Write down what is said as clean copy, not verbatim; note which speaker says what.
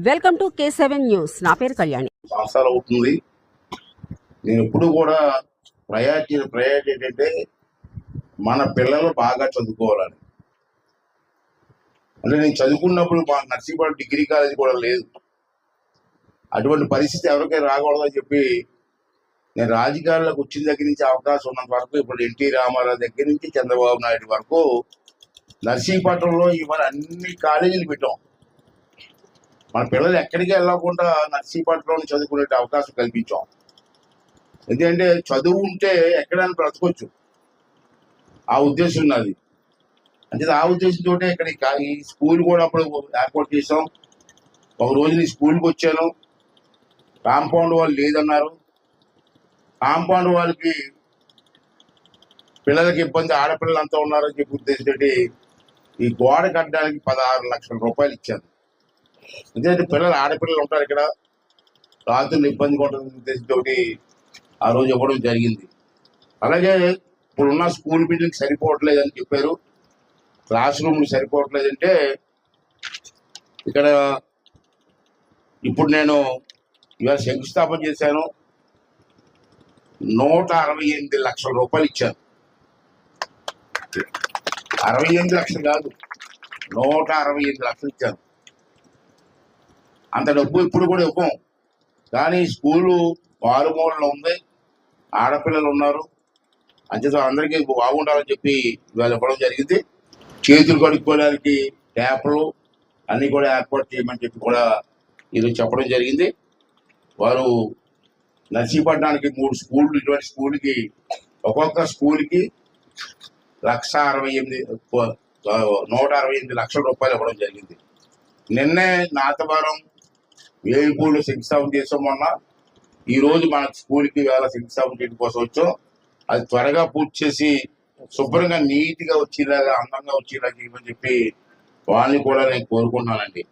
Speaker 1: Welcome to K7 news. నా పేరు కళ్యాణి.
Speaker 2: సంవత్సరాలు అవుతుంది. నేను ఎప్పుడు కూడా ప్రయారిటీ ఏంటంటే మన పిల్లలు బాగా చదువుకోవాలని. అంటే నేను చదువుకున్నప్పుడు మా నర్సీపట్నం డిగ్రీ కాలేజ్ కూడా లేదు. అటువంటి పరిస్థితి ఎవరికైనా రాకూడదని చెప్పి నేను రాజకీయాల్లోకి వచ్చిన దగ్గర నుంచి అవకాశం ఉన్నంత వరకు, ఇప్పుడు ఎన్టీ రామారావు దగ్గర నుంచి చంద్రబాబు నాయుడు వరకు నర్సీపట్నంలో ఇవాళ అన్ని కాలేజీలు పెట్టాం. మన పిల్లలు ఎక్కడికి వెళ్ళకుండా నర్సీపట్నంలో చదువుకునే అవకాశం కల్పించాం. ఎందుకంటే చదువు ఉంటే ఎక్కడైనా బ్రతకొచ్చు, ఆ ఉద్దేశం ఉన్నది. అంటే ఆ ఉద్దేశంతో ఇక్కడ ఈ స్కూల్ కూడా అప్పుడు ఏర్పాటు చేసాం. ఒక రోజు నేను స్కూల్కి వచ్చాను, కాంపౌండ్ వాళ్ళు లేదన్నారు. కాంపౌండ్ వాళ్ళకి పిల్లలకి ఇబ్బంది, ఆడపిల్లలు అంతా ఉన్నారని చెప్పి ఉద్దేశంతో ఈ గోడ కట్టడానికి 16 లక్షల రూపాయలు ఇచ్చాను. ఎందుకంటే పిల్లలు ఆడపిల్లలు ఉంటారు ఇక్కడ, రాత్రులు ఇబ్బంది ఉంటుందని ఉద్దేశంతో ఆ రోజు ఇవ్వడం జరిగింది. అలాగే ఇప్పుడున్న స్కూల్ బిల్డింగ్ సరిపోవట్లేదని చెప్పారు, క్లాస్ రూమ్లు సరిపోవట్లేదంటే ఇక్కడ ఇప్పుడు నేను ఇవాళ శంకుస్థాపన చేశాను. 168 లక్షల రూపాయలు ఇచ్చాను. 68 లక్షలు కాదు, 168 లక్షలు ఇచ్చాను. అంత డబ్బు ఇప్పుడు కూడా ఇవ్వం. కానీ స్కూలు మారుమూలలో ఉంది, ఆడపిల్లలు ఉన్నారు, అంచేత అందరికీ బాగుండాలని చెప్పి ఇవాళ ఇవ్వడం జరిగింది. చేతులు కడుక్కోవడానికి ట్యాప్లు అన్నీ కూడా ఏర్పాటు చేయమని చెప్పి కూడా ఈరోజు చెప్పడం జరిగింది. వారు నర్సీపట్నానికి 3 స్కూళ్ళు, ఇటువంటి స్కూల్కి ఒక్కొక్క స్కూల్కి 168 లక్షల రూపాయలు ఇవ్వడం జరిగింది. నిన్నే నాతవరం వేలుపూలు శంకుస్థాపన చేసాం. మొన్న ఈరోజు మన స్కూల్కి వేళ శంకుస్థాపన చేయడం కోసం వచ్చాం. అది త్వరగా పూర్తి చేసి శుభ్రంగా నీట్గా వచ్చేలాగా, అందంగా వచ్చేలాగా చేయమని చెప్పి వాళ్ళని కూడా నేను కోరుకుంటున్నానండి.